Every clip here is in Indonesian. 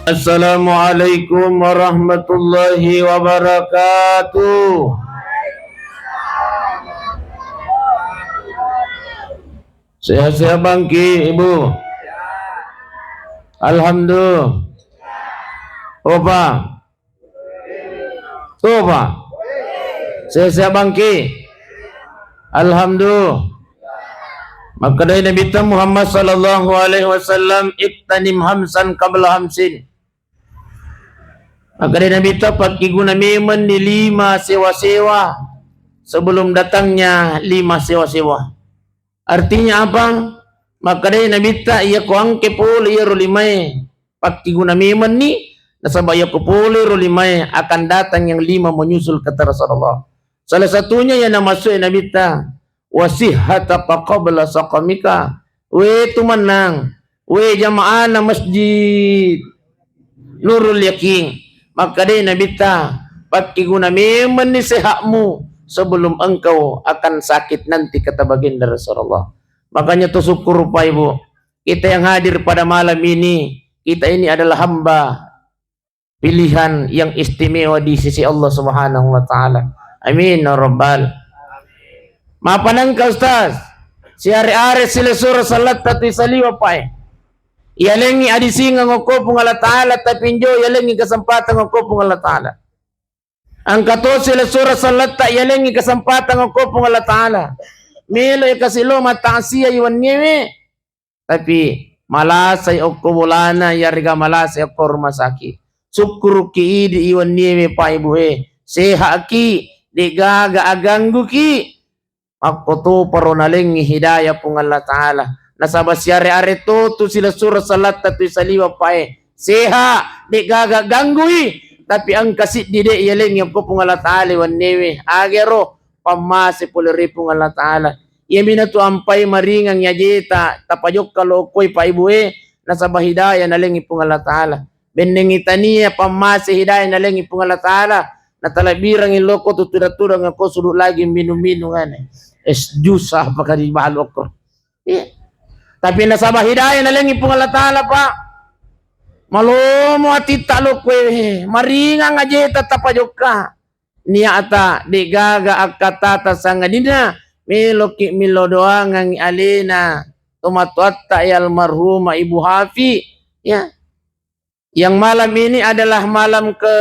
Assalamualaikum warahmatullahi wabarakatuh. Sehat-sehat bangki ibu. Alhamdulillah. Opa. Opa. Sehat-sehat bangki. Alhamdulillah. Maka dari Nabi Muhammad sallallahu alaihi wasallam, iktanim hamsan qabla hamsin. Maka dari Nabi pakai guna memang di 5 sewa-sewa sebelum datangnya 5 sewa-sewa. Artinya apa? Maka dari Nabi ia kuang kepul ia rolimai pakai guna memang ni nasabah ia kepul rolimai akan datang yang 5 menyusul kata Rasulullah. Salah satunya yang masuk Nabi wasihhataka qabla saqamika. We tu menang, we jamaah na masjid Nurul Yakin. Maka dia Nabi pakai guna memang ni sehatmu sebelum engkau akan sakit nanti kata baginda Rasulullah. Makanya tu syukur Pak Ibu, kita yang hadir pada malam ini, kita ini adalah hamba pilihan yang istimewa di sisi Allah Subhanahu wa taala. Amin ya rabbal. Maafan engkau Ustaz, si hari-hari sila surah salat tatu saliwa Pak. Yalengi adi singa ngoko pung Allah Ta'ala tapinjo yalengi kesempatan ngoko pung Allah Ta'ala. Angkato sila surah salat tak yalengi kesempatan ngoko pung Allah Ta'ala. Milo ikasilo matasiya iwan nyewe. Tapi malasay okko bulana yariga malasay okko rumah sakit. Syukur ki di iwan nyewe pa ibu sehat ki di gaga aganggu ki. Ako to paronalengi hidayah pung Allah Ta'ala. Nasabah siare-are tu sila surah salat tatu saliwa pae seha di gaga ganggui tapi ang kasit dide yeleng yang ko pung Allah Ta'ala wan newe agero pamase puleri pung Allah Ta'ala yamina tu ampai maringang yajeta tapajok kalau koy pa ibu nasabah hidayah nalengi pung Allah Ta'ala beneng itania pamase hidayah nalengi pung Allah Ta'ala natalabirang iloko tutura-tura nga ko sudut lagi minum-minum ngane es jusah pakadi balok ko tapi nasabah hidayah nalengi pung Allah Ta'ala Pak malumo ati talo kwe maringang aja tetap ajoka niata di gaga akatata sangadina miloki milo doangang alina tomatuatta yal marhuma Ibu Hafi ya yang malam ini adalah malam ke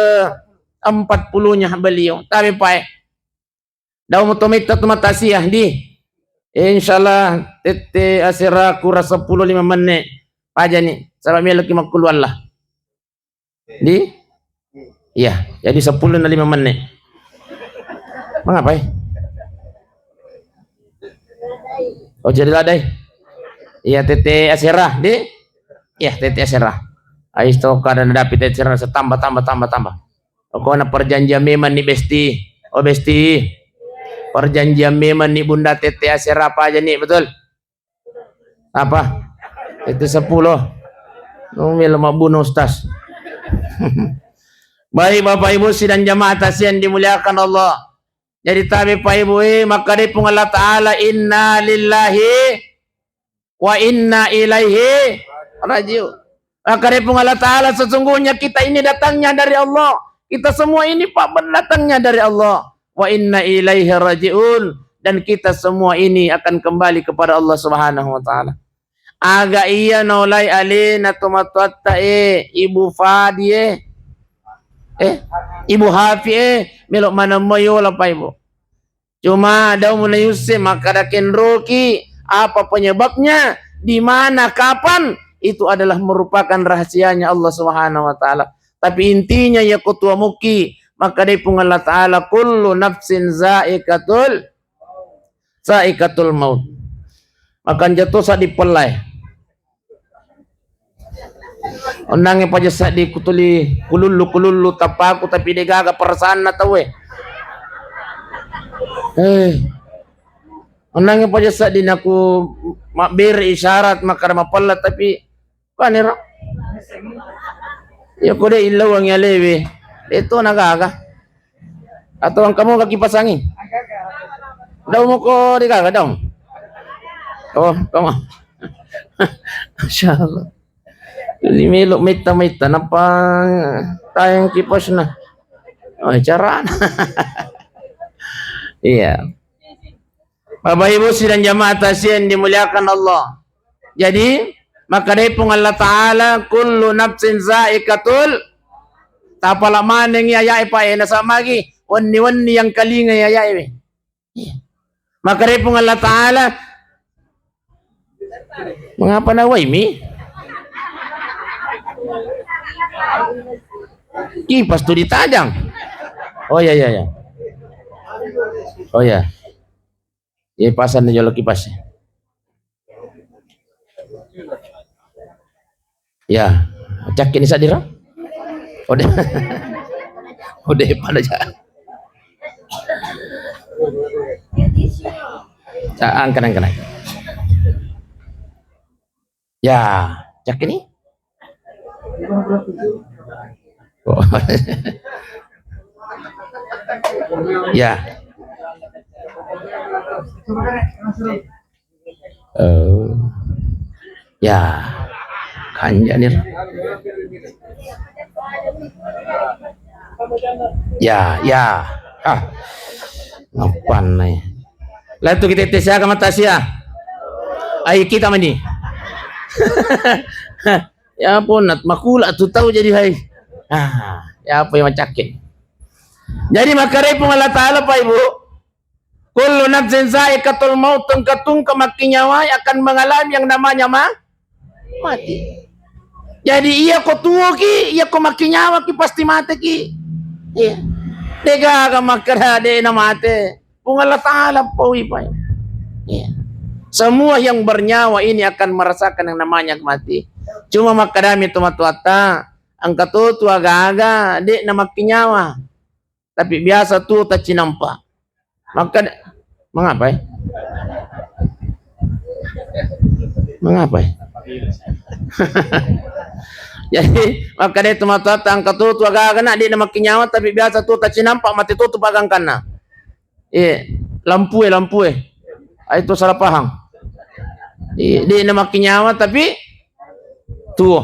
40-nya beliau tapi Pak daw mo tumita tumatasiah di insyaallah tete asira kura 10-5 menit aja nih sama melaki makuluan lah di iya jadi 10 na 5 menit mengapa oh jadi ladai iya tete asira di iya tete asira ais to kada dapat tete asira setambah tambah aku na perjanjian memang nih besti oh besti perjanjian memang nih Bunda Tete Asira apa aja nih betul apa itu 10 ngomel mau bunuh Ustaz. Baik Bapak Ibu sidang jamaah tasian dimuliakan Allah jadi tabi Pak Ibu maka di pung Allah Ta'ala inna lillahi wa inna ilaihi rajiun maka di pung Allah Ta'ala sesungguhnya kita ini datangnya dari Allah kita semua ini Pak berdatangnya dari Allah wa inna ilaihi rajiun dan kita semua ini akan kembali kepada Allah Subhanahu wa taala. Aga iya nolai alina tomatuatta Ibu Fadi Ibu Hafi melok mana moyo lah Pak Ibu. Cuma ada mun yuse maka daken roki apa penyebabnya di mana kapan itu adalah merupakan rahasianya Allah Subhanahu wa taala. Tapi intinya ya ketua muki maka dari pung Allah Ta'ala kullu nafsin za'ikatul maut makan jatuh sa dipelai onangnya paja sa di kutuli kululu tapaku tapi dia gaga perasaan na tawe onangnya paja sa di naku beri isyarat maka mapala tapi kanira ya kode ilaw ang yalewe itu nagaga atau ang kamu kakipas angin daw mo ko di gaga daw oh kamu Masya Allah Limilok mita-mita napa tayang kipas na. Oh, cara. Iya. Bapak Ibu sidang jamaah tasyin dimuliakan Allah. Jadi, maka dari pun Allah Ta'ala kullu nafsin za'iqatul tapala maneng yayai pa nasa magi wani-wani yang kalinga yayai. Maka dari pun Allah Ta'ala mengapa nawai mi? Kipas tu ditajang. Oh ya ya ya. Oh ya. Ya pasan na jolo kipasnya. Ya, cak ini sadira. Udah. Udah pada aja. Caan kanang-kanang. Ya, cak ini. Oh. Ya. Ya. Kanjanir. Ya, ya. Ah. Ngapan nih. Lalu kita tes ya mata sia. Ayo kita mani. Ya pun nat makula tu tahu jadi hai. Ya apa yang macakin. Jadi maka repung Allah Ta'ala Pak Ibu. Kullu nafsin za'iqatul maut, tengkatung kemaki nyawa akan mengalami yang namanya mati. Jadi iya ko tuo ki, iya ko maki nyawa ki pasti mati ki. Iya. Tega ka makara de na mati. Kung Allah Ta'ala po Pak. Iya. Semua yang bernyawa ini akan merasakan yang namanya mati. Cuma makadami tumatuata, ang katutu aga-aga, di na maki nyawa. Tapi biasa tu tak cinampak. Maka mengapa? Mengapa? Jadi maka dia mata angkat tu agak kena dia nak nyawa tapi biasa tu tak cinampak mati tu pagang kana. Lampu itu salah paham. Dia nak nyawa tapi tu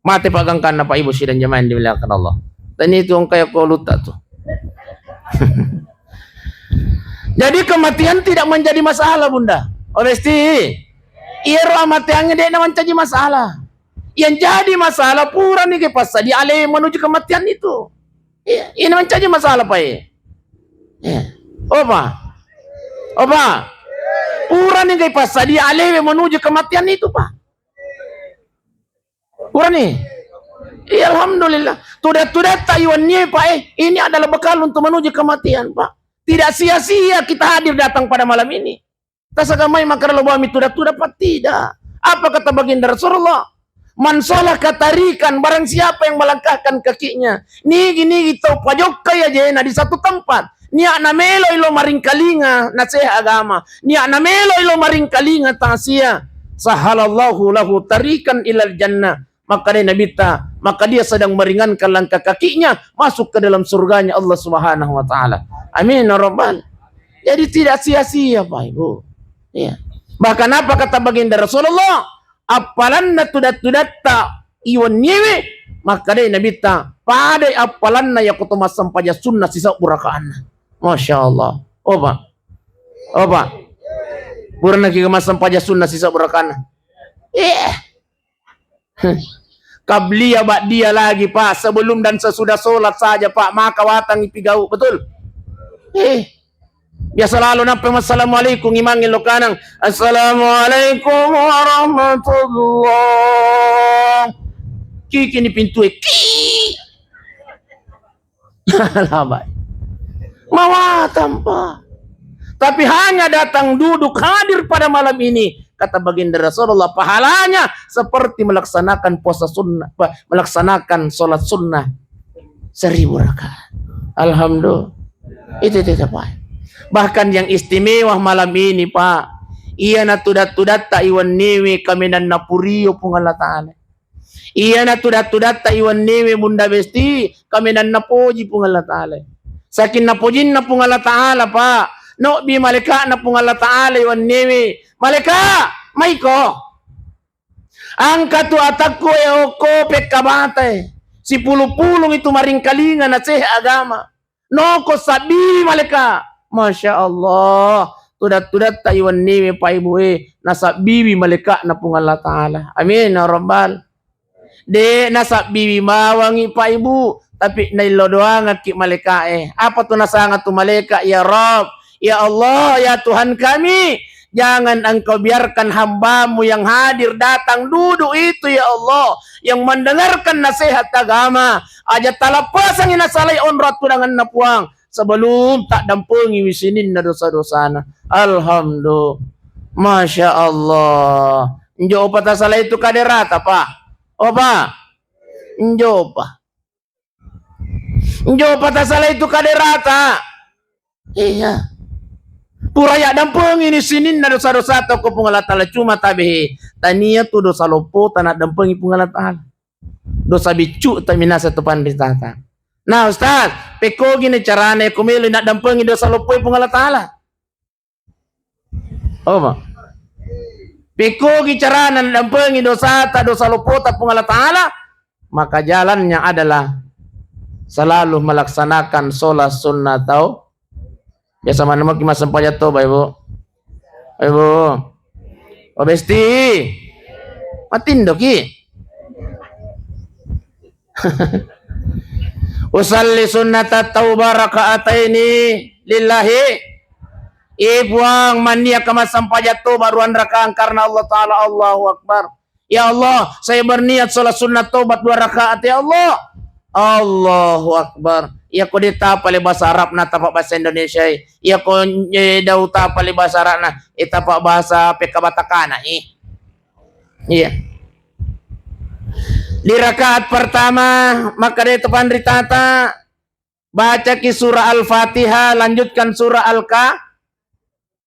mati pagang kana Pak Ibu sidang jemaah dimuliakan Allah. Dan itu orang kaya koluta tu. Jadi kematian tidak menjadi masalah Bunda. Honesti. Ira matiannya dia nak menjadi masalah. Yang jadi masalah pura nih ke pasal di alih menuju kematian itu. Ini menjadi masalah Pak. Opa. Pura nih ke pasal di alih menuju kematian itu Pak. Pura nih. Alhamdulillah. Tudat tayuannya Pak. Ini adalah bekal untuk menuju kematian Pak. Tidak sia-sia kita hadir datang pada malam ini. Tasagamai makar lo bami tudat Pak tidak. Apa kata baginda Rasulullah? Man sholah katarikan barang siapa yang melangkahkan kakinya. Nigi tau pajok kaya jena di satu tempat. Niak na melo ilo maring kalinga nasihat agama. Niak na melo ilo maring kalinga tasia. Sahalallahu lahu tarikan ilal jannah. Maka dia sedang meringankan langkah kakinya masuk ke dalam surganya Allah Subhanahu wa taala. Amin ya rabbal. Jadi tidak sia-sia Pak Ibu. Ya. Bahkan apa kata baginda Rasulullah? Apalanna tudat-tudatta iwan nyewe maka dia Nabi ta pada apalanna yakutuma sampaja sunnah sisa urakaan. Masya Allah. Opa. Burana ki kemas sampaja sunnah sisa urakaan. Kabliya dia lagi Pak, sebelum dan sesudah sholat saja Pak, maka watang ipigau, betul? Biasa lalu nampai assalamualaikum imangin lo kanang assalamualaikum warahmatullah kiki ni pintu labai mawatan Pak, tapi hanya datang duduk hadir pada malam ini. Kata baginda Rasulullah pahalanya seperti melaksanakan puasa sunnah, melaksanakan sholat sunnah 1000 rakaat. Alhamdulillah. Itu Pak. Bahkan yang istimewa malam ini Pak, iya na tudat ta iwan newe kaminan napurio pung Allah Ta'ala. Iya na tudat ta iwan newe bunda besti kaminan napoji pung Allah Ta'ala. Sakin napojin na pung Allah Ta'ala Pak. No bi malika na pung Allah Ta'ala iwan newe. Malika, maiko. Angkat tu atakku ya oko pekabate. Si pulung-pulung itu maring kalingan na seh agama. Noko sabi maleka. Masya Allah. Tudat-tudat tayuan ni pa ibu nasa bibi maleka na pung Allah Ta'ala. Amin ya Rabbal. De nasa bibi mawangi pa ibu. Tapi nailodoang at ki maleka Apa tu nasangat tu maleka? Ya Rabb. Ya Allah, ya Tuhan kami. Jangan engkau biarkan hambamu yang hadir datang duduk itu ya Allah. Yang mendengarkan nasihat agama. Aja talapasang inasalay onrat dengan napuang. Sebelum tak dampungi wisinin na dosa-dosana. Alhamdulillah. Masya Allah. Njo pa tasalay itu kaderata pa. Opa. Njo pa. Njo pa tasalay itu kaderata. Iya. Puraya dampeng ini sinin na dosa-dosa atau ko pungalatala cuma tabihi tania tu dosa lopo tanah dampengi pungalatala dosa bicu taminasa tu panditata. Nah Ustaz, peko gini carane kumili nak dampengi dosa lopo pungalatala. Oh ma. Peko gini carane dampengi dosa ta dosa lopo ta pungalatala, maka jalannya adalah selalu melaksanakan sholat sunnah atau biasa mana mau kimas sempajat to, ibu. Ibu. Obesti. Matindo ki. Usalli sunnata taubah raka'ataini lillahi. Ibuang mania kamas sempajat to baruan rakaat karena Allah Ta'ala. Allahu Akbar. Ya Allah, saya berniat sholat sunnah taubat 2 rakaat ya Allah. Allahu Akbar. Ia ko dita pali bahasa Arab na tapak bahasa Indonesia. Ia ko daw ta pali bahasa Arab na itapak bahasa pekabatakana Iya. Di rakaat pertama maka dia tepan ritata baca ki surah Al-Fatihah, lanjutkan surah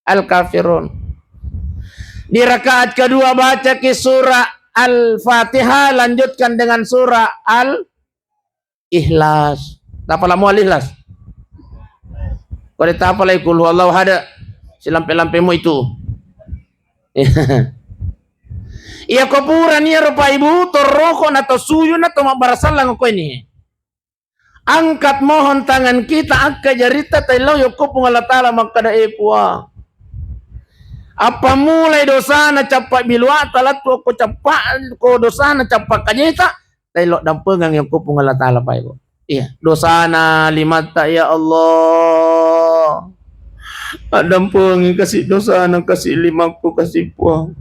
Al-Kafirun. Di rakaat kedua baca ki surah Al-Fatihah, lanjutkan dengan surah Al-Ikhlas. Tapala mo al-Ikhlas. Kalau tapala ikul wallahu hada. Si lampe-lampe mo itu. Iya kopuran niya rupa ibu toroko na to suyo na to mabarasan lang ako ini. Angkat mohon tangan kita angka jarita taylaw yoko pungalatala magkadaipwa. Apa mulai dosa na capak bilwa talat ko capak ko dosa na capak kanyita taylo dampengang yoko pungalatala pa ibu. Iya, dosana limata ya Allah. Adampungi kasih dosana kasih limaku kasih puang.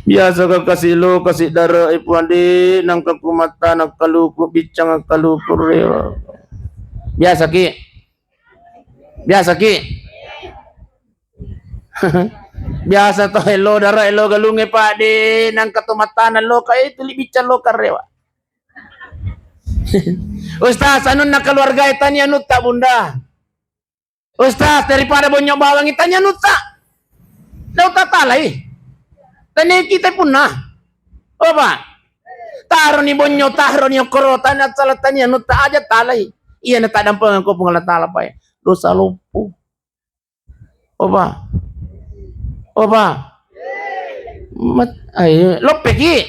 Biasa ka kasih lo kasih darah ipuan di nang kakumata nang kaluku bicang kaluku rewa. Biasa ki. Biasa ki. Biasa to hello darah hello galunge pa di nang katumatanan lo kay itu libicang lo karewa. Ustaz, anun na keluarga itanya nutta bunda. Ustaz, daripada bonyo bawang itanya nutta. Daw tatalay. Tanya kita pun nah. Opa. Taro ni bonyo, taro ni korota na salatanya nutta aja talay. Iya na tadampang ko pungalatala pa. Dosa lupu. Opa. Opa. Ay, lopeki.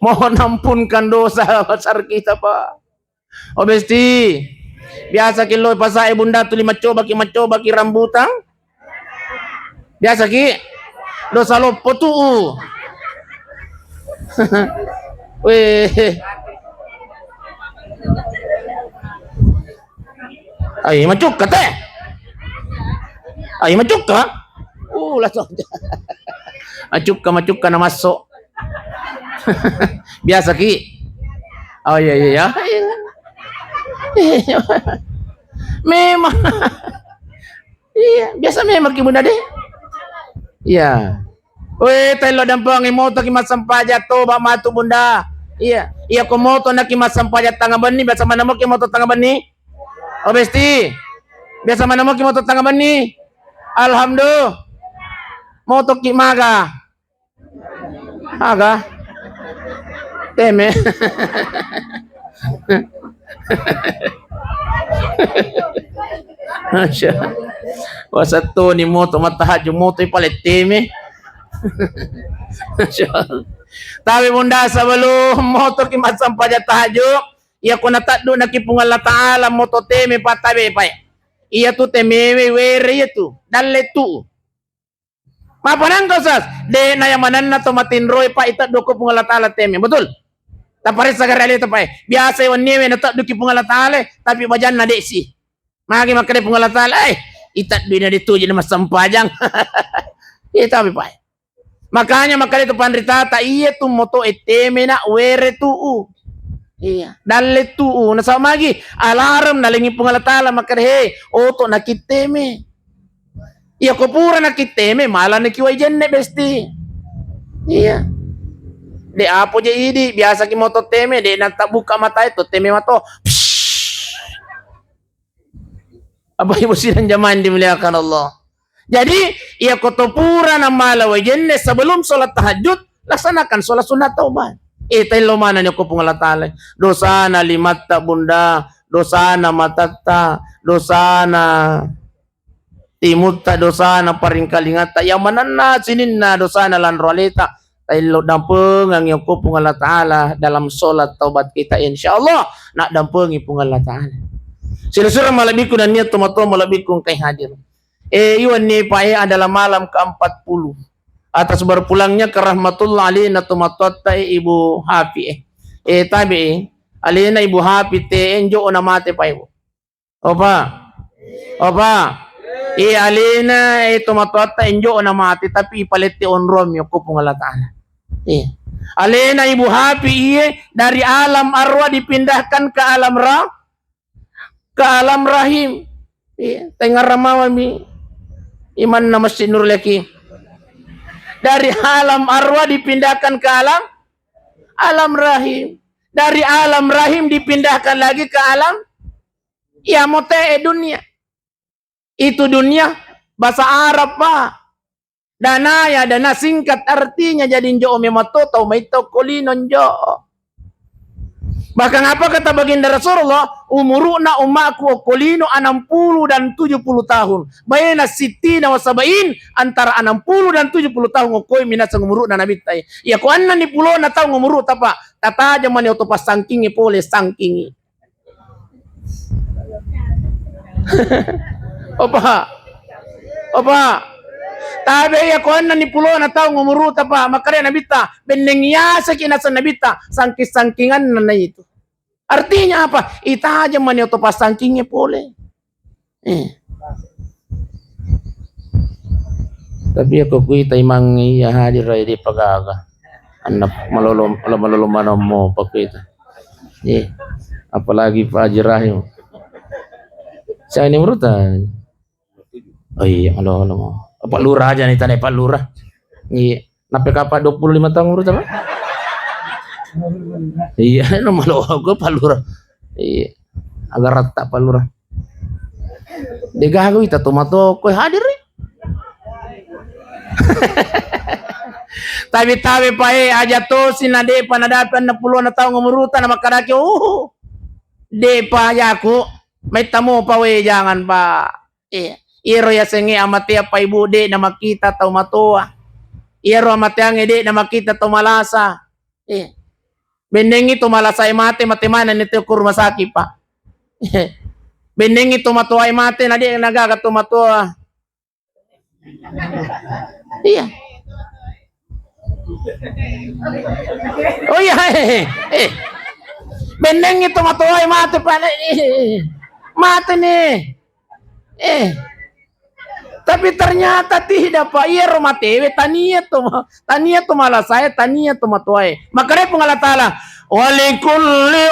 Mohon ampunkan dosa besar kita Pak. Obesti. Biasa kilo pasai bunda tu lima coba ki rambutang. Biasa ki. Dosa lopo tu. Weh. Ay macuk kate. Ay macuk ka. Langsung. Macuk ka na masuk. Biasa ki. Oh iya. Memang. Iya, biasa memang ki bunda deh. Iya. Weh, telo dampang moto ki masampaja to ba matu bunda. Iya, ko moto na ki masampaja tanga bani biasa mana mo ki moto tanga bani. Oh besti. Biasa mana mo ki moto tanga bani. Alhamdulillah. Moto ki maga. Aga. Teme. Masya. Wasato ni moto matahad yung moto ipalit teme. Tapi munda sa balo moto kimatsam pa dya tahajo. Iya ko nataddo nakipungal na taala moto teme patabe pa. Iya tu temewe were iya tu. Dalle tu. Mapanang kosas. De na yamanan na tomatinroy pa itaddo ko pungal na taala teme. Betul? Tapare sa garali ito pa. Biasa yung niwe nataddo ki pungal na taala. Tapi bajan na desi. Magi makade pungal na taala. Ay. Itat na dito jadi mas sampajang. Ita pa. Makanya makanya itu pandritata iya tu moto eteme na were tu. Iya, dalle tu na sa magi alarm na lingi pungalatala makare he oto nakiteme. Iya ko pura nakiteme malah nakiway jenne besti. Iya. De apo je idi biasa ki moto teme de natabuka mata itu teme mato. Apa ibu sidang zaman dimuliakan Allah. Jadi, ia kotopura na malaway jenne sebelum sholat tahajud, laksanakan sholat sunat taubat. Ito yung lumanan niyo ko pungalatala. Dosa na limatta bunda, dosa na matatta, dosa na timutta, dosa na paringkalingata. Yang manana sinin na dosa na lanrolita. Tayo dampeng ang iyo ko pungalatala dalam sholat taubat kita insyaallah. Nak dampengi pungalatala. Sila-sila malabi ko na niya tumato malabi kong kay hadir. Iwan ni Pae adalah malam ke-40. Atas berpulangnya ke rahmatullah alina tumatot Ibu Hapi. Tabi alina Ibu Hapi te enjo na mate pa ibu. Opa. Alina tumatot enjo na mate tapi ipalete on Romeo ko pungalataan. Alina Ibu Hapi dari alam arwah dipindahkan ke alam rahim. Tengah ramawami iman nama sinur lagi dari alam arwah dipindahkan ke alam rahim, dari alam rahim dipindahkan lagi ke alam ya mote dunia. Itu dunia bahasa Arab pak. Dana singkat artinya jadi njo memato tau maito kolinon jo. Bahkan apa kata baginda Rasulullah, umuruna umaku kolino 60 dan 70 tahun. Bayana sitina wa sabain antara 60 dan 70 tahun ngokoi minasa umuruna nabi tay. Ya ko anna ni pulo na tahu umuru tapa. Tata aja man auto pas sangkingi pole sangkingi. Opa. Tabe ya ko anna ni pulo na tahu umuru tapa makare nabita benengya sa kinasa nabita sangkis-sangkingan na itu. Artinya apa? Ita aja man auto pas sangkingnya pole. Tapi ako kuita imang iya hadir ay di pagaga. Anak malolom mo pagkuita. Apalagi Pak Haji Rahim. Saya ini merutan. Oh iya, mo. Pak Lurah aja nih tanya Pak Lurah. Iya, nape kapa 25 tahun merutan Pak? Iya, no malo ako Pak Lurah. Iya, agak rata Pak Lurah. Degago ita tomato ko hadir eh. Tabi-tabi pa aja to sinade panadapan na pulo na taong umurutan na makaraki. De pa yaku may tamo pa jangan pa. Iro ya sengi amatia pa ibude na makita tau matua. Iro amatia ngede na makita tau malasa. Benengi to malasa mate mana nito kurmasaki pa. Benengi to matua mate na di nagaga to matua. Iya. Oh iya. Beneng itu matuai mati pa mati nih. Tapi ternyata tidak Pak. Iya rumah tewe tania tu malah saya tania tu matuai. Makanya pengalatala walikulli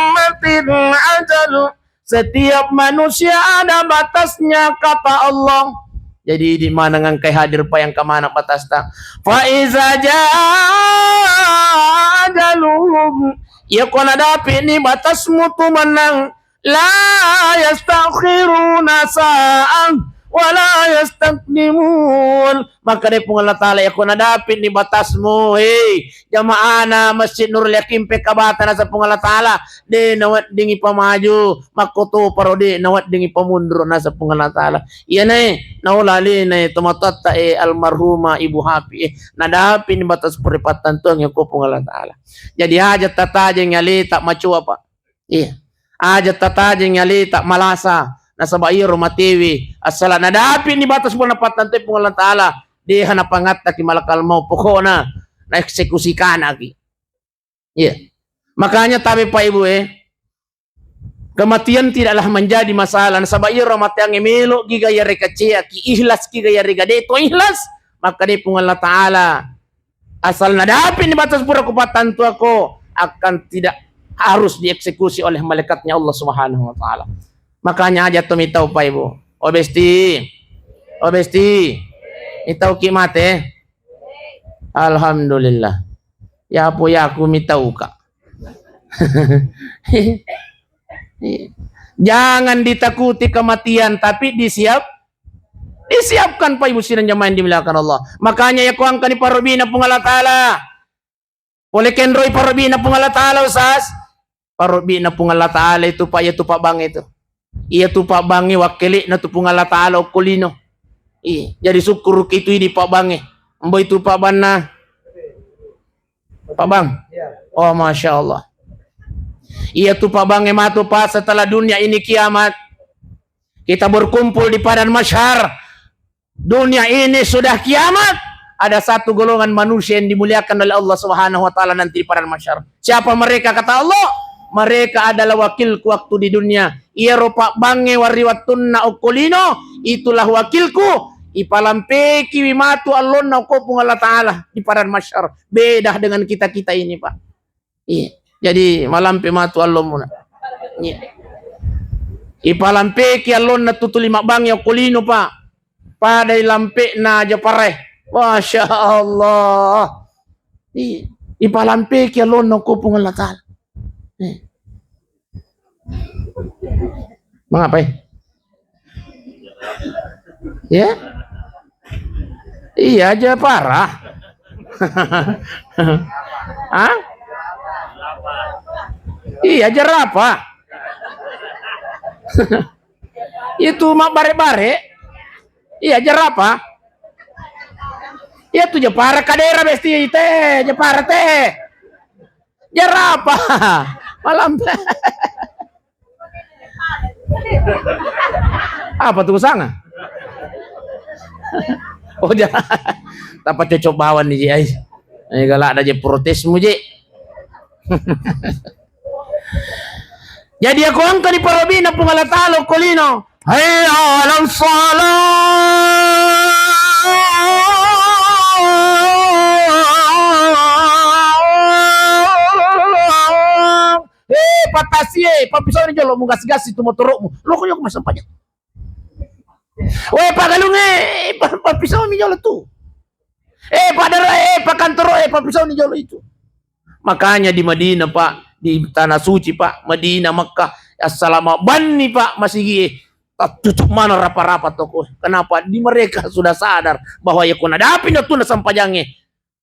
ummatin ajalu. Setiap manusia ada batasnya kata Allah. Jadi di mana ngangkai hadir pa yang kemana batas tak? Fa iza ajaluhum ya kona dapi ni batasmu tu menang la yastakhiruna sa'an wala yastaqdimun. Maka dia pun Allah Ta'ala aku nadapin ni batasmu. Hey, jamaah na Masjid Nurul Yakin pekabatan sa pun Allah Ta'ala. De nawat dingi pamaju. Makoto parodi nawat dingi pamundur na sa pun Allah Ta'ala. Iya na naulali na tumatatta almarhuma Ibu Hapi. Nadapin ni batas peripatan tuang yung pun Allah Ta'ala. Jadi hajat tataja ngali tak macu apa. Iya. Hajat tataja ngali tak malasa. Nasa bairo matiwi. Asala nadapin ni batas pun napatan tuang pun Allah Ta'ala. Di hanapangat na kimalakal mo puko na eksekusikan lagi. Yeah. Makanya tabi pa ibu kematian tidaklah menjadi masalah. Nasabayo mati ang imelo gigaya rekacea ki ihlas gigaya regade to ihlas maka di pun Allah Ta'ala asal nadapin di batas pura kupatan tu ako akan tidak harus dieksekusi oleh malaikatnya Allah Subhanahu wa Ta'ala. Makanya aja tumitaw pa ibu. Obesti. Itaw ki mate. Alhamdulillah. Ya po ya aku mitaw ka. Jangan ditakuti kematian tapi disiapkan pa ibu sinan jamaah dimuliakan Allah. Makanya ya ko ang kani parobina pung Allah Ta'ala. Oleh kenroy parobina pung Allah Ta'ala usas. Parobina pung Allah Ta'ala itu pa bang itu. Iya tu pa bangi wakili na tu pung Allah Ta'ala o kulino. Jadi syukur itu di Pak Bang Mbak itu Pak Ban na Pak Bang. Oh Masya Allah. Iya tuh Pak Bang matu Pak setelah dunia ini kiamat. Kita berkumpul di padang mahsyar. Dunia ini sudah kiamat. Ada satu golongan manusia yang dimuliakan oleh Allah Subhanahu wa Ta'ala nanti di padang mahsyar. Siapa mereka? Kata Allah, mereka adalah wakilku waktu di dunia. Iya Pak Bang wariwatunna ukulino, itulah wakilku. Ipalampeki wimatu allon na ko pung Allah Ta'ala di padang mahsyar. Beda dengan kita-kita ini Pak. Iya. Jadi malampe matu allon muna. Iya. Ipalampeki allon na tutulima bang ya kulino Pak. Pada lampe na aja pare. Masya Allah. Iya. Ipalampeki allon na ko pung Allah Ta'ala. Iya. Mengapa? Ya? Iya aja parah. Hah? Iya aja apa? Itu mak bare-bare. Iya aja apa? Iya tuh jepara kadera besti teh, jepara teh. Jarapa. Malam. Apa tuh sana? Oh jangan, dapat cocok bawan nih Jai. Ini galak ada je protes muje. Jadi aku angkat di parabina pung Allah Ta'ala kolino. Hayya 'alal salat. Patasie, papisau ni jolo mu gas-gas itu motorokmu. Lo kok yo masam pajak. Weh pagalunge, papisau ni jolo tuh. Padahal pakantoro papisau ni jolo itu. Makanya di Madinah Pak, di tanah suci Pak, Madinah Makkah, assalamu bani Pak masih tutup mana rapa-rapa toko. Kenapa? Di mereka sudah sadar bahwa ya kuna dapin tu na sampajange.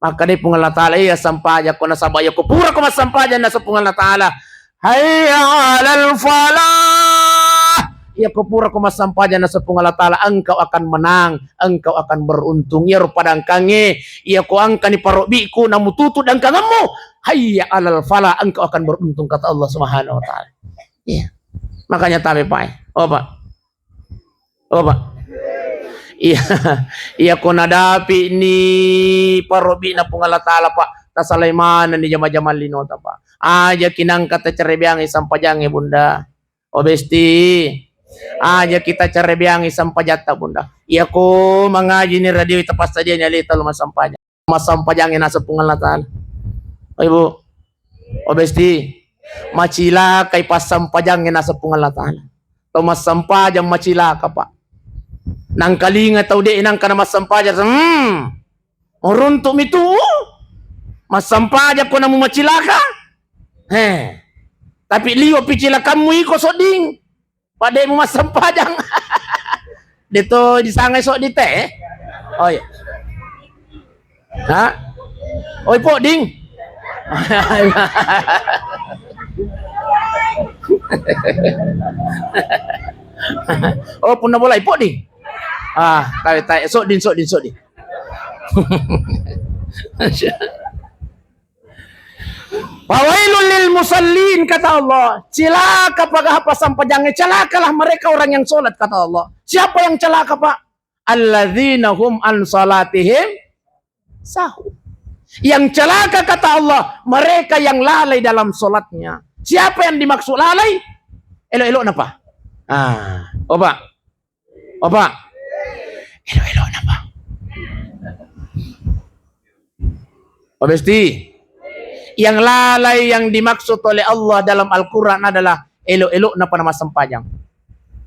Maka dia pung Allah Ta'ala ya sampaja kuna sabaya ko pura ko masampaja na sa pung Allah Ta'ala. Hayya 'alal falah. Ya kepura ko masampaja na sa pung Allah Ta'ala, engkau akan menang, engkau akan beruntung. Ya rupadang kange, ya ko angka ni parobiku na mututu dan kangamu. Hayya 'alal falah, engkau akan beruntung kata Allah Subhanahu wa Ta'ala. Iya. Makanya tabe Pak. Oh Pak. Iya. Iya ko nadapi ni parobi na pung Allah Ta'ala Pak. Tasalaiman ni jama-jama linota Pak. Aja kinang kata cerebiangi sampajangi Bunda. Obesti. Aja kita cerebiangi sampajata Bunda. Iya ko mengaji ni radio itapas saja nyalita lu masampajang. Masampajangi nasa pung Allah Ta'ala. Oh Ibu. Obesti. Macila kay pasampajangi nasa pung Allah Ta'ala. Tomas sampajang macila ka Pak. Nang kalinga tau di inang kana masampaja uruntuk mitu masampaja ko na mo macilaka tapi liwa picila kamu iko soding pada mo masampajang Dito disangay sok dite Oy. Ha? Oy po ding. Oh pun na bola po ding. Tayo sok din. Fawailul lil musallin kata Allah. Celaka paghahapasan pajangnya, celakalah mereka orang yang sholat kata Allah. Siapa yang celaka Pak? Alladzina hum an salatihim sahun. Yang celaka kata Allah, mereka yang lalai dalam sholatnya. Siapa yang dimaksud lalai? Elok-elok napa? Opa. Elok-elok napa? Obesti. Yang lalai yang dimaksud oleh Allah dalam Al-Quran adalah elok-elok na nama sempajang.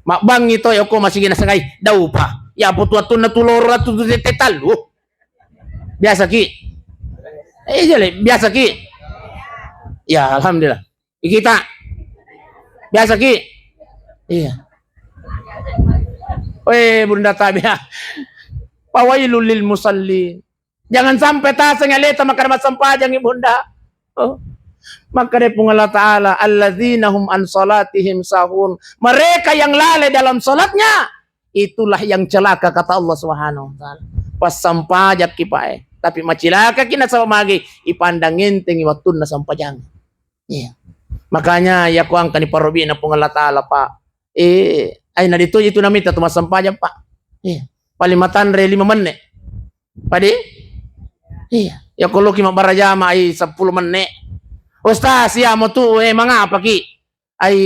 Makbang ito ako masih ginasangay daw pa. Ya putuatun na tulor at tetal. Biasa ki. Jale, biasa ki. Ya alhamdulillah. Kita. Biasa ki. Iya. Bunda tabi ha. Pawailul lil musallin. Jangan sampai tasang aleta makarmat sampajang ibunda. Maka dia pun Allah Ta'ala alladzina hum an salatihim sahun. Mereka yang lalai dalam salatnya, itulah yang celaka kata Allah Subhanahu wa taala. Pas sampajak kipae, tapi macilaka kina sama magi ipandang enteng watun na sampajang. Makanya ya kuang kani parobi na pun Allah Ta'ala Pak. Ay na dito itu namita tumas sampajak Pak. Palimatan re 5 menit. Padi? Ya kalau kita barajama ay 10 menit. Ustaz, ya mo tu mga apa ki? Ay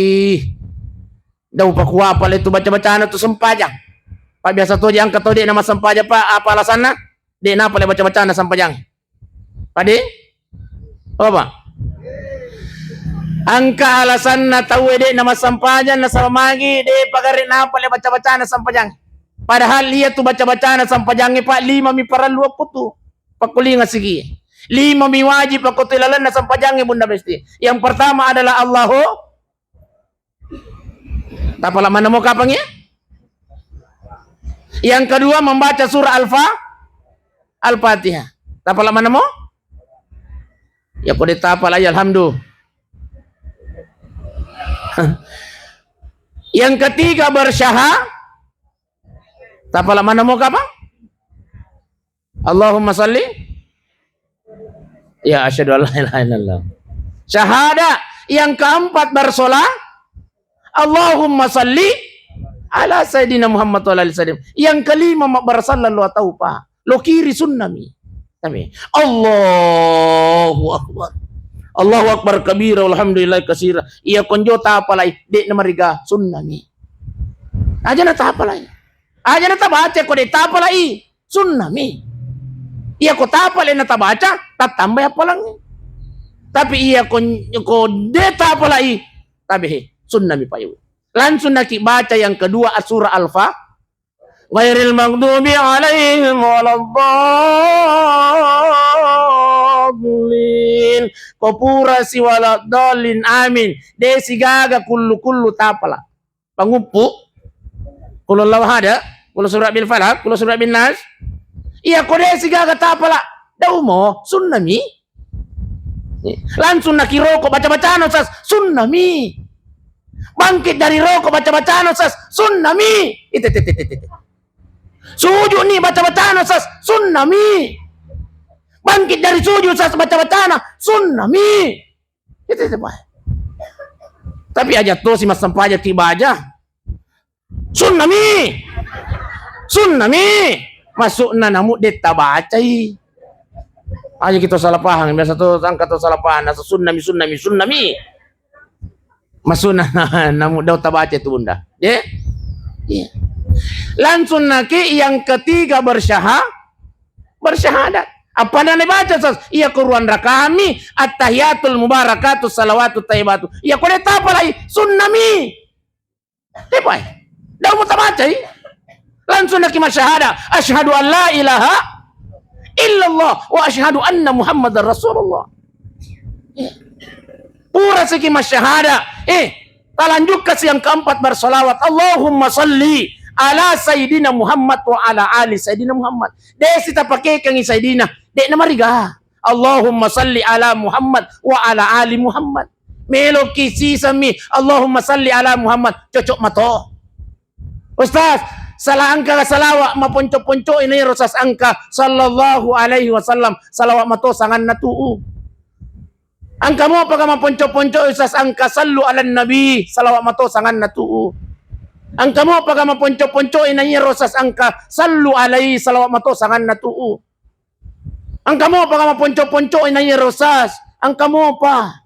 daw pa kuha pala ito baca-bacaan na ito sampajang. Pa biasa to diang kato di nama sampajang pa apa alasan na? Di na pala baca-bacaan na sampajang. Padi? Apa? Angka alasan na tahu di nama sampajang na samagi di pagarin na pala baca-bacaan na sampajang. Padahal dia tu baca-bacaan na sampajang pa 5 mi para 20 tu. Pakulinga sige. 5 mi wajib ako tilalan na sampajang bunda besti. Yang pertama adalah Allahu. Tapalaman mo kapang ya? Yang kedua membaca surah Al-Fatihah. Tapalaman mo? Ya ko ditapal ay alhamdulillah. Yang ketiga bersyahadat. Tapalaman mo kapang? Allahumma salli. Ya asyhadu an la ilaha illallah. Syahadat. Yang keempat bersolat. Allahumma salli ala sayyidina Muhammad wa alihi wasallam. Yang kelima bersallallahu tahu Pak. Lo kiri sunnami. Kami. Allahu akbar. Allahu akbar kabira walhamdulillah katsira. Iya konjota apalai de namariga sunnami. Aja na tapalai. Aja na tabaca ko de tapalai sunnami. Iya ko tapal na tabaca, tatambay apa lang. Tapi iya ko deta pala tabi sunnami payu. Langsung nak baca yang kedua surah Al-Fa. Ghairil maghdubi alaihim waladdallin. Kopura si waladdallin amin. Desi gaga kullu tapala. Pangupu. Kullu lawhada, kullu surah bil falaq, kullu surah bin nas. Iya kode siga kata pala daw mo sunnami. Langsung nakiroko baca-bacaan usas sunnami. Bangkit dari rokok baca-bacaan usas sunnami. Sujud nih baca-bacaan usas sunnami. Bangkit dari sujud usas baca-bacaan sunnami. Tapi aja tuh si mas sampah aja tiba aja. Sunnami. Masuk na namu det tabacai. Aja kita salah paham. Biasa tuh angkat tuh salah paham. Nasa sunnami. Masuk na namu daw tabaca itu bunda. Ya. Langsung naki yang ketiga bersyahadat. Apa yang dibaca sas? Iya Quran rakami at-tahiyatul mubarakatus salawatut thayyibatu. Iya kode tapalai sunnami. Tepai. Daw mo tabacai. Langsung nak masyahada asyhadu an la ilaha illallah wa asyhadu anna muhammadar rasulullah. Pura segi masyahada. Talanjut ke yang keempat bersolawat. Allahumma salli ala Sayyidina Muhammad wa ala ali Sayyidina Muhammad. Desi ta pakai kang Sayyidina. Dek na mariga. Allahumma salli ala Muhammad wa ala ali Muhammad. Melo kisi sami Allahumma salli ala Muhammad. Cocok mato. Ustaz, salah angka salawa maponco-ponco ini rosas angka sallallahu alaihi wasallam salawat mato sangan natuu. Angka mo pag maponco-ponco usas angka sallu ala nabi salawat mato sangan natuu. Angka mo pag maponco-ponco ini rosas angka sallu alaihi salawat mato sangan natuu. Angka mo pag maponco-ponco ini rosas angka mo pa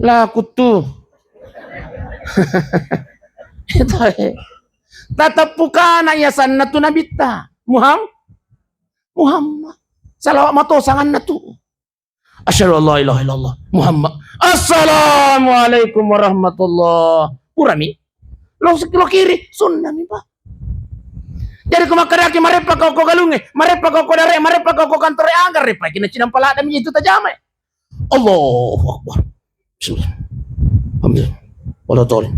la kutu. Ito tatapukan na yasan na tunabita. Muhammad. Salawat mato sangan na to. Asyhadu an la ilaha illallah. Muhammad. Assalamualaikum warahmatullah. Purami. Lo kiri sunnah mi pa. Jadi kumakaraki marepa kau galunge, marepa kau dare, marepa kau kantore agar repa kina cinam palada mi itu tajame. Allahu akbar. Bismillah. Alhamdulillah. Wala tolong.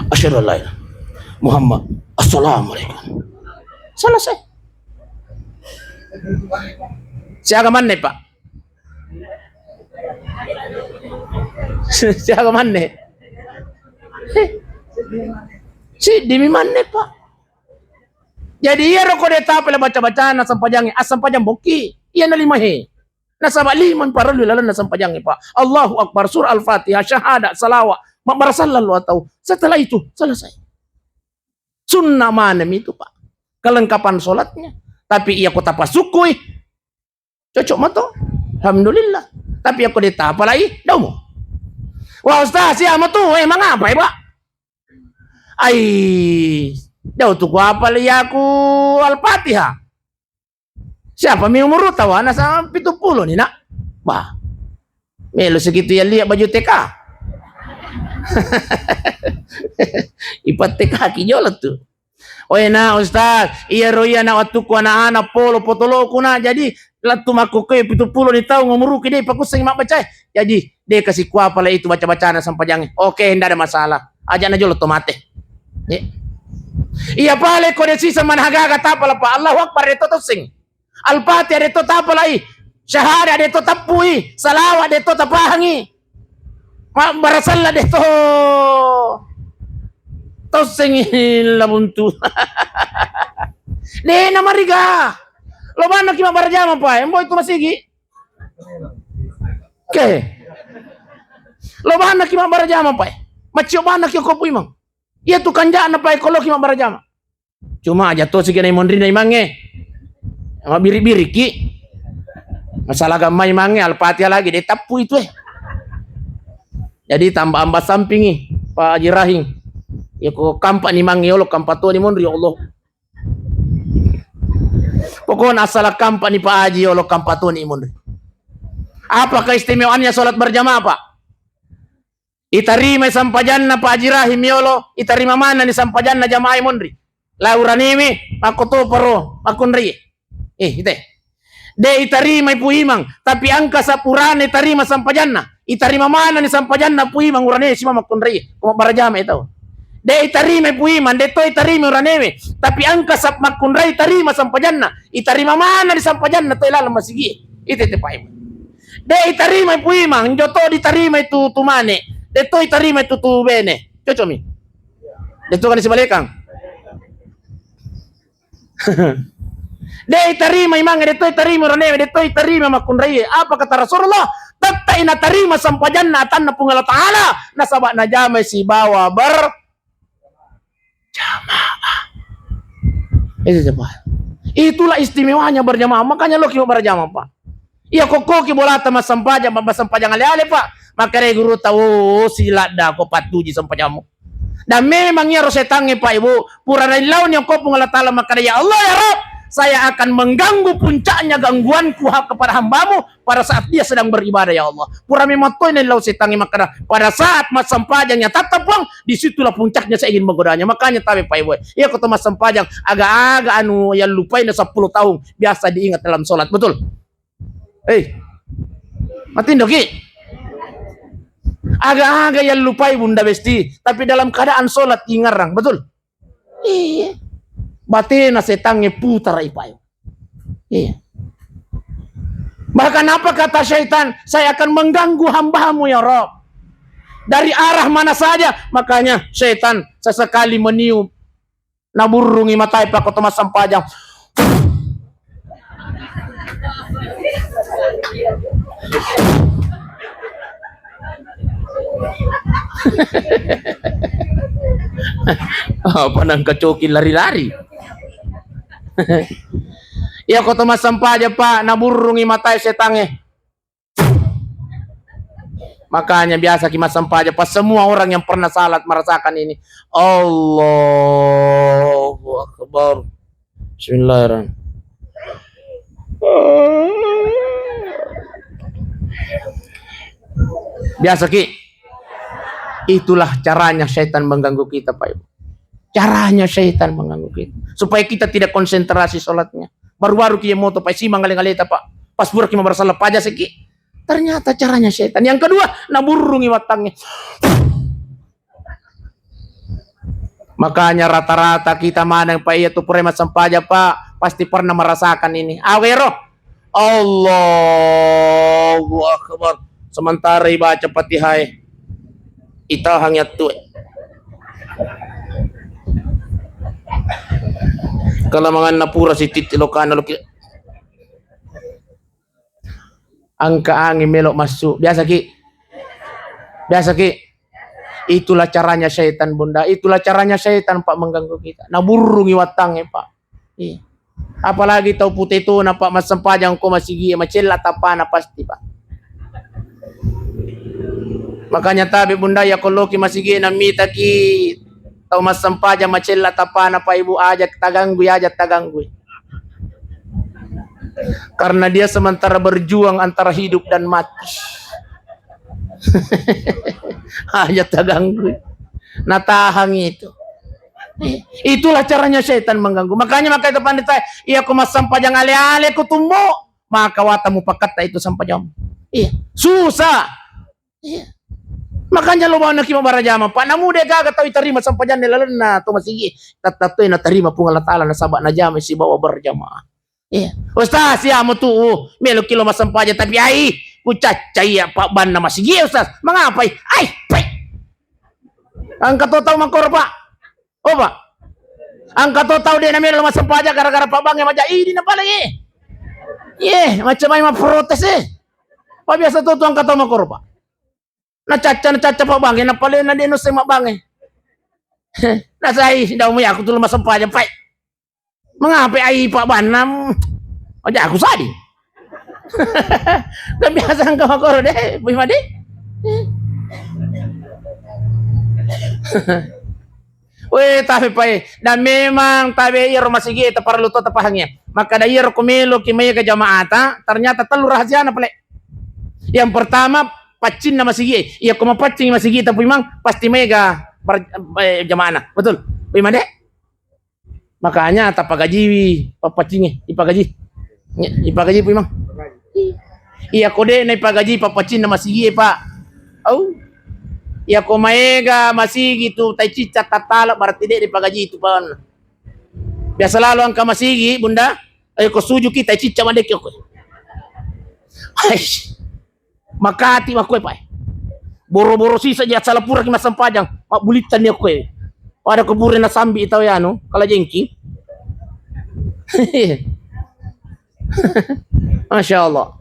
Asyhadu an la ilaha Muhammad. Assalamualaikum. Selesai. Siapa mana Pak? Siapa mana? Si demi mana Pak? Jadi iya rokok deta pala baca-baca na sampajang asam pajang boki. Iya na lima he. Nasa liman para lulalan na sampajang Pak. Allahu akbar, surah Al-Fatihah, syahadat, salawat, marasallallahu atau setelah itu selesai. Sunnah mana itu Pak? Kelengkapan sholatnya. Tapi iya kota pasukui. Cocok mato. Alhamdulillah. Tapi aku deta apalagi daumo. Wah Ustaz, ya mato emang apa ya Pak? Ai, daw tu ko apal ya aku Al-Fatihah. Siapa mi umur tawa na sa 70 ni nak? Bah. Melo segitu ya lihat baju TK. Ipat TK kijolot tu. Oye na Ustaz, iya roya na waktu ko na ana polo potolo ko na jadi latu makuke 70 ni tao ngumuru kide pakusing mak baca. Jadi dia kasih kuah pala itu baca-baca na sampajang. Oke, ndak ada masalah. Aja na jolo tomate. Iya pale ko desi sa manhaga kata pala pa Allahu akbar itu tosing. Al-Fatihah itu tapalai. Syahada itu tapui. Salawat itu tapahangi. Barasallah itu tosing labuntu. Deh na mariga. Lo mana kima barjama pa? Embo itu masigi. Oke. Lo mana kima barjama pa? Macio bana kyo kopu imang. Iya tu kanja na pa ekolo kima barjama. Cuma aja to sige na imondri na imange. Sama biri-biri ki. Masalah gamai imange Al-Fatihah lagi dia tapu itu Jadi tambah ambas sampingi Pak Haji Rahim. Ya ko kampak ni mangi Allah kampak tu ni mondri Allah. Pokoknya asal kampak ni Pak Haji Allah kampak tu ni mondri. Apa keistimewaannya sholat berjamaah Pak? Itarima sampajanna Pak Haji Rahim ya Allah. Itarima mana ni sampajanna jamaah mondri. Lauranimi aku tu paro makunri. Ite. De itarima ipu imang, tapi angka sapurane itarima sampajanna. Itarima mana ni sampajanna pu imang urane si mama kunri. Kuma barajama itu. De itarima ipu imang, de to itarima urane, tapi angka sap makunrai itarima sampajanna. Itarima mana ni sampajanna to ilala masigi. Ite te pai. De itarima ipu imang, joto ditarima itu tumane. De to itarima itu tu bene. Cocomi. De to kan sibalekang. Dei tarima imang de toy tarima roneve de toy tarima makunrai apa kata Rasulullah tatta ina tarima sampajanna tanna pungala taala nasaba na jama si bawa ber jamaah. Itu Pak. Itulah istimewanya berjamaah. Makanya lo kimo berjamaah Pak. Iya koko ki bolata mas sampajang ale-ale Pak. Makanya guru tahu silat dah ko patuji sampajamu. Dan memang ya rosetange Pak Ibu pura laun yang kau pungala taala makanya ya Allah ya Rabb. Saya akan mengganggu puncaknya gangguanku kepada hambamu pada saat dia sedang beribadah ya Allah. Pura mematoy na lau setangi makana pada saat mas sampajangnya tatapang disitulah puncaknya saya ingin menggodanya. Makanya tabi Pak Ibu. Iya kata mas sampajang agak-agak anu yang lupain 10 tahun biasa diingat dalam sholat betul. Mati doki. Agak-agak yang lupai Bunda Besti, tapi dalam keadaan sholat ingarang, betul? Iya. Batena setangnya putar ipayo. Iya. Bahkan apa kata syaitan? Saya akan mengganggu hamba-Mu ya Rob. Dari arah mana saja. Makanya syaitan sesekali meniup naburungi matai pak Thomas Sampajang. Apa nang kecokin lari-lari. Ya kau Thomas Sampaja pak naburungi matai setangnya. Makanya biasa Kimas Sampaja pas semua orang yang pernah salat merasakan ini. Allahu Akbar. Bismillahirrahmanirrahim. Biasa Ki. Itulah caranya syaitan mengganggu kita Pak Ibu. Caranya syaitan mengganggu kita. Supaya kita tidak konsentrasi sholatnya. Baru-baru kita moto Pak si mangaling-alita Pak. Pas burak kita bersalah paja Ki. Ternyata caranya syaitan. Yang kedua, naburungi watangnya. Makanya rata-rata kita mana yang Pak iya tuh Premat Sampaja Pak. Pasti pernah merasakan ini. Awero. Allahu Akbar. Sementara baca Fatihah. Itahang yatu. Kalamangan napura si titilokana loki. Angka angin melok masuk. Biasa Ki. Biasa Ki. Itulah caranya syaitan Bunda. Itulah caranya syaitan Pak mengganggu kita. Naburungi watangnya Pak. Iya. Apalagi tahu putih itu na Pak Mas Sampajang ko masih gia macela tapana pasti Pak. Makanya tabi Bunda ya kalau ki masih gia namita ki tahu Mas Sampajang macela tapana Pak Ibu ajak taganggu ajak taganggu. Karena dia sementara berjuang antara hidup dan mati. Hanya taganggu. Natahang itu. Itulah caranya syaitan mengganggu. Makanya itu pandita, iya ku mas Sampajang ale-ale ku tumbo. Maka watamu pakata itu Sampajang. Iya, susah. Iya. Makanya lo mau nak barajama. Pak namu deh kagak tahu terima Sampajang nelalena to masigi. Tatato na terima pung Allah Taala na sabak na jama si bawa berjamaah. Iya. Ustaz ya mo tu melo kilo mas Sampajang tapi ai ku cacai ya Pak ban na masigi Ustaz. Mengapai? Ai, pai. Angkat tahu makor Pak. Oh Pak, angkat tahu dia namanya Mas Sampaja gara-gara Pak Bang yang macam ini nampak lagi. Macam mana protes Pak biasa tuh angkat tahu makor Pak. Na caca Pak Bang yang nampak lagi nanti nuseng Mak Bang Nah saya dah umum aku tuh Mas Sampaja Pak. Mengapa ai Pak Banam? Aja aku sadi. Dan biasa angkat makor deh, bagaimana deh? Weh tapi Pak, dan memang tapi iro masih kita perlu tuh tapahnya. Maka da iro kumelo kimaya ke jamaata, ternyata telur rahasia na pale. Yang pertama pacin na masih iya kuma pacin masih kita memang pasti mega jamaana. Betul. Bagaimana deh? Makanya tapagaji papacin ipagaji. Ipagaji memang. Iya kode na ipagaji papacin na masih Pak. Oh. Ya komaega masih gitu tai cicat tatala berarti dia dipagaji itu pan. Biasa lalu angka masigi Bunda, ko suju kita cicat mandek yo. Aish. Makati makoy pa. Boro-boro sisa dia salah pura ki Mas Sampajang, bulitan niya ko Pada kuburin na sambi itaw ya no, kala jengki. Masya Allah.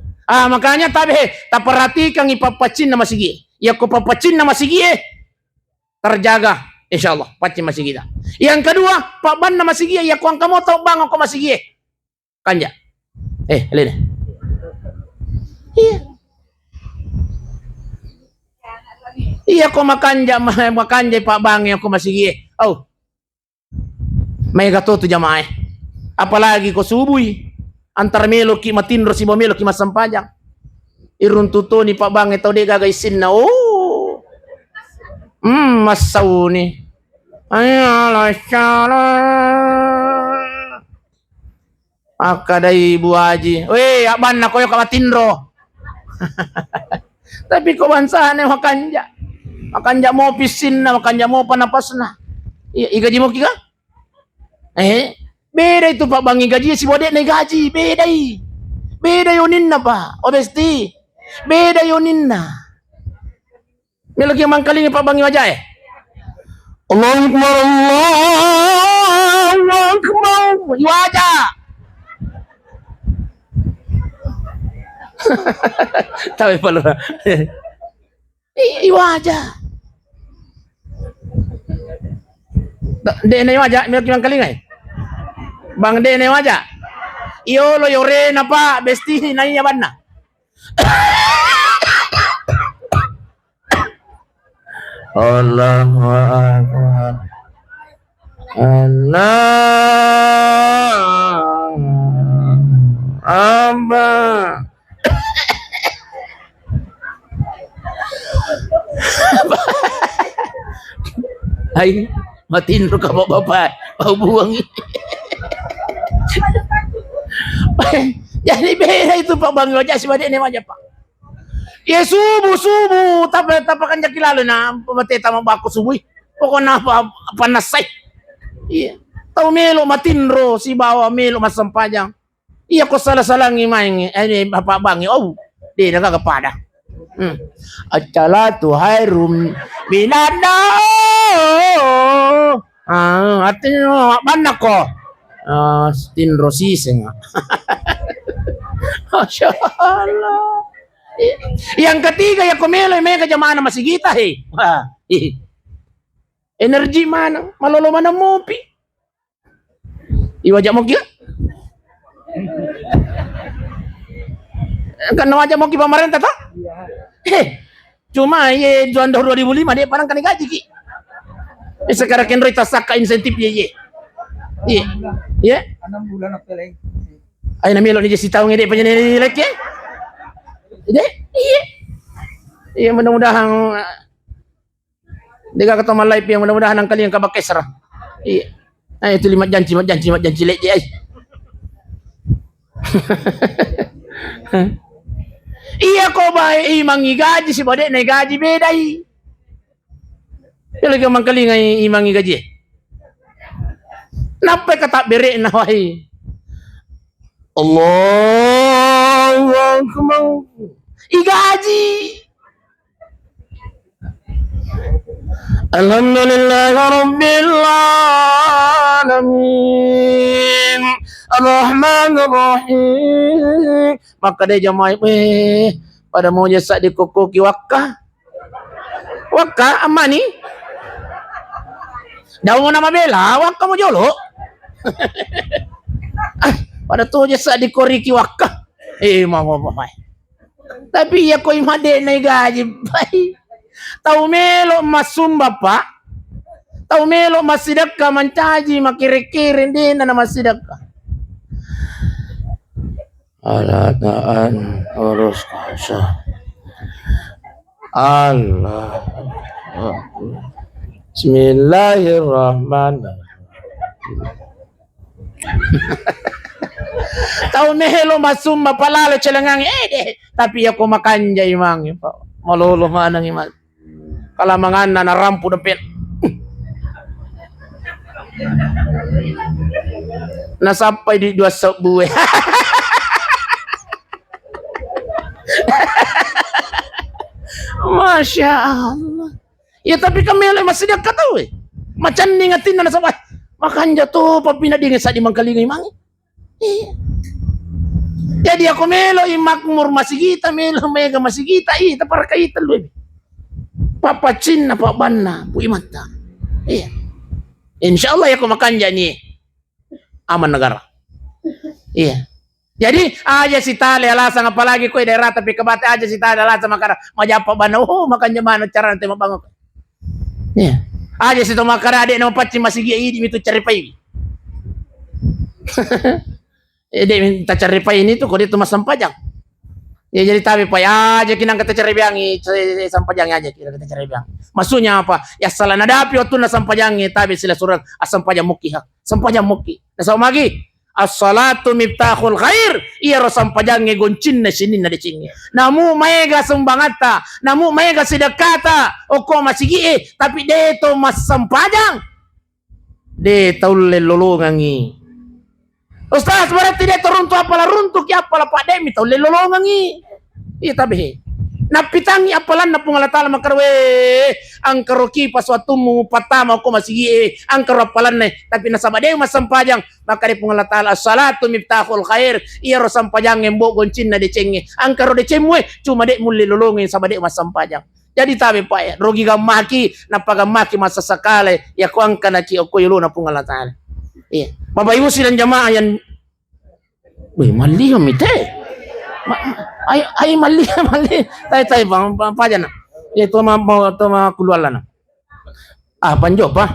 Makanya tabi taperhatikan ipapacin na masigi. Ya ko papacin na masigi terjaga insyaallah pacin masigi kita. Yang kedua Pak Ban na masigi ya ko ang kamo tau bang ko masigi kanja lene iya ko makanja Pak Bang ya ko masigi may gato tu jamaah apalagi ko subuy antar melo ki matindro si bomelo ki Mas Sampajang irun tuto ni Pak Bang ito di gagaysin na masaw ni akaday Bu Haji weh aban na koyo kamatindro Tapi kebangsaan yang makanja mo pisin na, makanja mo panapas na. Igaji mo kika? Beda itu Pak Bang, gaji si bodek na gaji, beda Beda yunin na pa, obesti. Beda yunin na. May lagi mangkaling Pak Bang wajah Allahu Akbar, Allahu Akbar. Wajah. Tapi pala. Wajah. De na wajah, may lagi mangkaling Bang de na wajah. Iyo lo yore na pa, besti na yaban na. Allahu Akbar. Allahu Akbar. Ay, matindro ka ba bapak? Buang. Jadi beda itu Pak Bang wajah si badek ni wajah Pak. Ya subuh tapi kan kilala na pamateta mabako subuh. Pokoknya apa panasay. Iya. Tahu melo matinro si bawa melo masampajang. Iya ko salah-salang imaing Pak Bang. Oh, di nagagapada. At-salatu khairum minanna. Atin mana ko? Tinro siseng. Masya Allah. Yang ketiga ya kumelo may kajamana masigita energi mana malolo mana mopi iwajak mo kya kan wajak mo ki pemerintah ta cuma ye juan 2005 dia parang kan gaji ki sekarang kan rita saka insentif ye 6 bulan apa lagi ay namilo ni si taong hindi pa niya nililike iya mudah-mudahan di ka ketemu live yang mudah-mudahan ang kalian kabakesra iya ay itu lima janji lek ay iya ko ba imang igaji si bodek na gaji beday talaga man kalinga imang igaji napay katak bere na wahi Allahu Akbar igaji Alhamdulillah Rabbil Alamin Ar-Rahmanir Rahim. Maka dia jamaah pada mau jasa di kukuki wakah amani daw mo na mabela wakah mo jolo pada tu jasa di koriki wakah mama tapi ya ko imade na gaji bay tau melo masumba pa tau melo masidaka mancaji makire-kire din na masidaka alataan urus kasa Allah Bismillahirrahmanirrahim tau melo masumba palalo celengang tapi ako makanja imang malolo manang imang kalamangan na narampu dempet nasampai di 2 buwe Masya Allah ya tapi kami masih dekat tau macan ningatin na nasabay makanya tuh papinadingin sa di mangkalinga imang jadi ako melo imakmur masigita melo mega masigita para kaitan lu papacin na paban na bu imanta iya insyaallah ya ko makanja ni aman negara iya jadi aja si tali alasan apalagi ko daerah tapi kebate aja si tali alasan makara majapa ban makanya mana cara nanti mabango iya aja si to makara ade na pacin masigi idi itu cari pai dia minta cari pai ini tuh kok dia tuh masampajang ya jadi tapi pai aja kinang kata cari biangi sampajang aja kita cari biang maksudnya apa ya salah nadapi waktu na sampajangi tapi sila surat asampajang muki sampajang muki na sa umagi As-salatu miftahul khair. Iya rosam pajange goncin na sinin na decinge. Namu maega sumbangata, namu maega sedekata, oko masigi tapi de to mas sampajang. De taule lolongangi. Ustaz berarti de turuntu apala runtuk ya apala Pak Demi taule lolongangi. Iya tabe. Napitangi apalan na pungalatala makarwe ang karoki paswatu mo patama ko masigi ang karapalan na tapi nasabade masampajang makari pungalatala salatu miftahul khair iya ro sampajang embo goncin na decenge ang karo decemwe cuma de muli lulungin sabade masampajang jadi tabe pa ya rogi gamaki napagamaki masasakale ya ko ang kanaki o ko yulo na pungalatala iya mabayusin ang jamaah yan mali mite ay mali tay bang paja na itu mau keluar lah panjo pa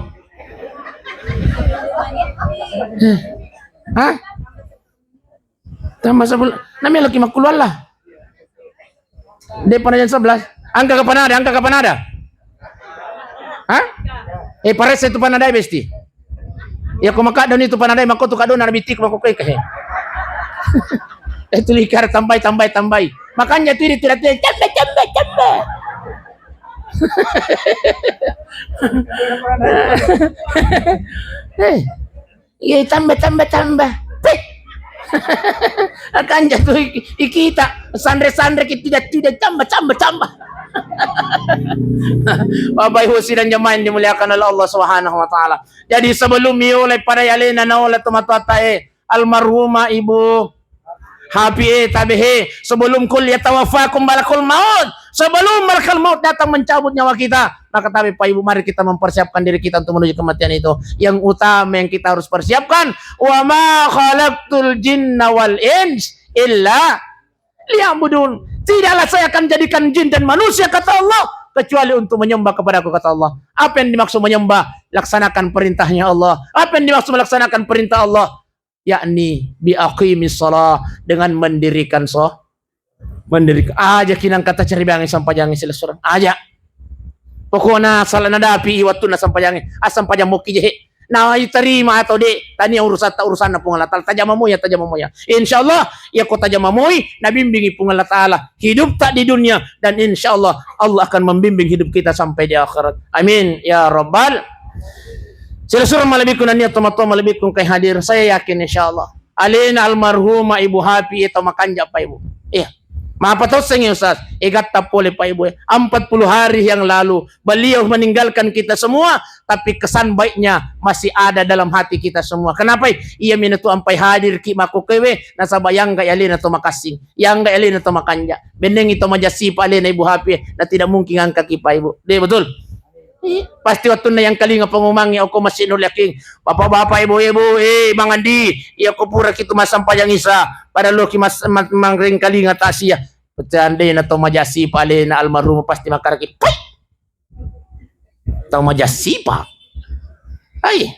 tama sa nami lagi makeluar lah de panajan 11 angka ke panada pares itu panada besti ya kumakadon itu panada makoto kadon na bitik makokai kahe itu likar tambay. Makanya itu tidak camba. Iya tambah. Akan jatuh ikita sandre kita tidak tambah. Bapak Ibu sidang jemaah yang dimuliakan oleh Allah Subhanahu wa taala. Jadi sebelum miulai para yalena naula tumatatae almarhumah Ibu Habi tabihi sebelum kuliah tawafakum malakul maut sebelum malakul maut datang mencabut nyawa kita maka tabi Pak Ibu mari kita mempersiapkan diri kita untuk menuju kematian itu yang utama yang kita harus persiapkan wa ma khalaqtul jinna wal ins illa liya'budun tidaklah saya akan jadikan jin dan manusia kata Allah kecuali untuk menyembah kepadaku kata Allah apa yang dimaksud menyembah laksanakan perintahnya Allah apa yang dimaksud melaksanakan perintah Allah yakni biaqimis shalah dengan mendirikan aja kinang kata cari bangi sampajangi sila surang aja pokoknya salah nadapi iwatu na sampajangi sampajang moki jehe na terima atau de tani urusan na pungalatal tajamamu ya insyaallah ya ko tajamamoy nabimbingi pungalatala hidup tak di dunia dan insyaallah Allah akan membimbing hidup kita sampai di akhirat amin ya rabbal sila surah malabikun niya tumatoma malabikun kay hadir saya yakin insyaallah alina almarhuma Ibu Happy ito makanja pa Ibu iya mapatos sa inyo Ustaz igatap pole pa Ibu 40 hari yang lalu beliau meninggalkan kita semua tapi kesan baiknya masih ada dalam hati kita semua kenapa iya minatu ampai hadir ki makukewe nasabayang gay alina to makasing yang gay alina to makanja beneng ito majasi pa alina Ibu Happy na tidak mungkin ang kakipa Ibu di betul pasti waktu na yang kalinga pangumangi ako masinul yaking bapak-bapak ibu-ibu mangandi iya ko pura kito masampayang isa para lo ki mangring kalinga tasya pecande na to majasi pale na almarhum pasti makarakit to majasi pa ay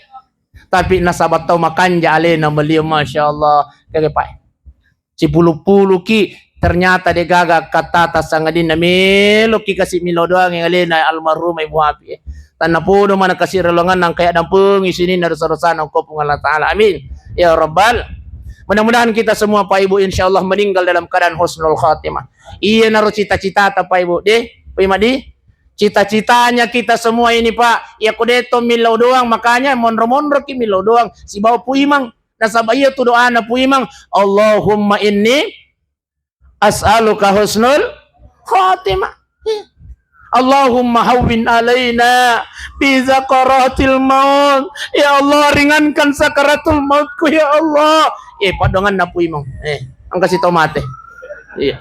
tapi nasabat to makanja ale na beliau masyaallah kage pa si pulu-pulu ki ternyata dia gaga kata sangadin na melo ki kasi milo doang yang alena almarhum Ibu Happy tanah puno mana kasih relongan nang kaya dampung isinin na dosa-dosa ng ko Allah taala amin ya rabbal mudah-mudahan kita semua Pak Ibu insyaallah meninggal dalam keadaan husnul khatimah iya naruh cita-cita Pak Ibu Pak Madi cita-citanya kita semua ini Pak ya kudeto milo doang makanya monro ki milo doang si bawa puimang nasabaya tu doa na puimang Allahumma inni as'aluka husnul khatimah Allahumma hawwin alaina bi zakaratil maut ya Allah ringankan sakaratul mautku ya Allah padongan na po imong ang kasi tomate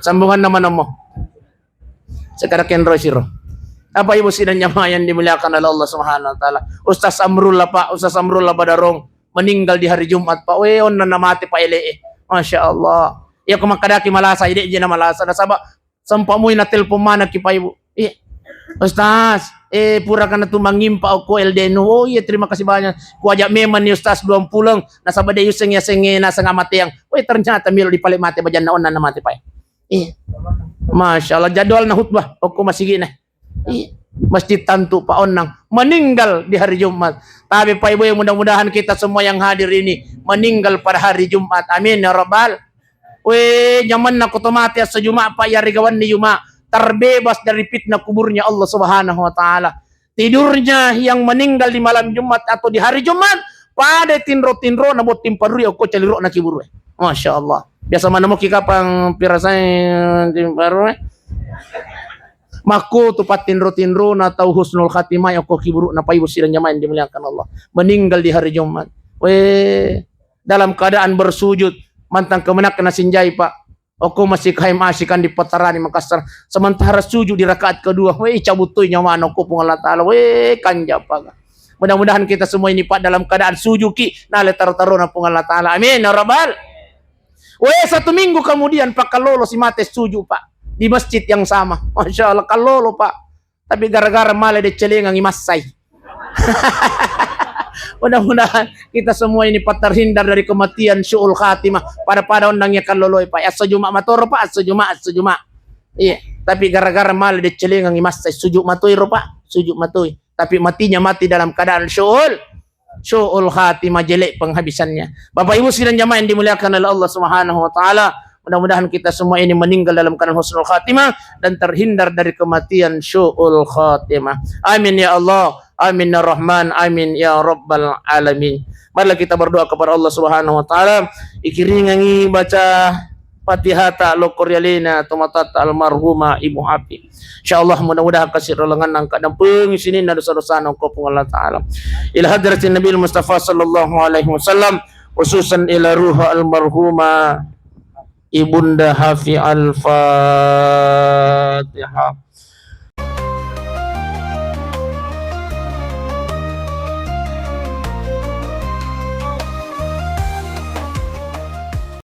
sambungan naman mo sekarang kenro siro apa Ibu sidang jamaah yang dimuliakan oleh Allah Subhanahu wa taala Ustaz Amrullah Badarong meninggal di hari Jumat Pak on na namati pa ile Masya Allah ya kumakadaki malasa ide na malasa nasaba sampamoy na telpon mana ki pa Ibu Ustaz pura ka na tumangimpa ako eldeno iya terima kasih banyak kuaja meman ni Ustaz 20 nasaba de yuseng ya senge na sanga mateyang ternyata milo di pale mate bajan naon na mate pa Masya Allah jadwal na hutbah ako masigi na Masjid Tantu Pak Onang meninggal di hari Jumat. Tapi Pak Ibu yang mudah-mudahan kita semua yang hadir ini meninggal pada hari Jumat. Amin ya rabbal. Nyaman na kutomati sa Jumat Pak Yarigawan ni Jumat. Terbebas dari fitnah kuburnya Allah Subhanahu wa taala. Tidurnya yang meninggal di malam Jumat atau di hari Jumat pada tinro-tinro na bot timparuri o ko caliro na kiburu. Masya Allah. Biasa mana mo kikapang pirasay timparuri. Mako tupat tinro-tinro na tau husnul khatimah o ko kiburu na paibus sila nyamain dimuliakan Allah. Meninggal di hari Jumat. Dalam keadaan bersujud mantang kemenak kena sinjai Pak. Aku masih kaim asikan di Patarani Makassar. Sementara sujud di rakaat kedua, cabutuy nyawa aku pun Allah Ta'ala, kanja pa. Mudah-mudahan kita semua ini Pak dalam keadaan sujud ki, na taruh-taruh na pun Allah Ta'ala. Amin ya rabbal. Satu minggu kemudian Pak Kalolo si Mate sujud Pak di masjid yang sama. Masya Allah Kalolo Pak. Tapi gara-gara malah di celengang imasay. Mudah-mudahan kita semua ini terhindar dari kematian syu'ul khatimah pada undangnya kaloloy Pak. As-Jumat matoro Pak, as-Jumat. Iya, tapi gara-gara malah dicelengang imasay sujud matuy ro Pak, sujud matuy. Tapi matinya mati dalam keadaan syu'ul khatimah, jelek penghabisannya. Bapak Ibu sekalian jamaah yang dimuliakan oleh Allah Subhanahu wa taala, mudah-mudahan kita semua ini meninggal dalam keadaan husnul khatimah dan terhindar dari kematian syu'ul khatimah. Amin ya Allah. Amin ya Rahman, amin ya Rabbal alamin. Marilah kita berdoa kepada Allah Subhanahu wa taala. Ikiringangi baca Fatihah ta'ala Koryalina tomatat almarhumah Ibu Hafi. Insyaallah mudah-mudahan kasih rolangan nang kadang pengisinin dan dosa-dosa nang ko Allah taala. Ila hadratin Nabi Mustafa sallallahu alaihi wasallam khususan ila ruh almarhumah Ibunda Hafi al-Fatihah.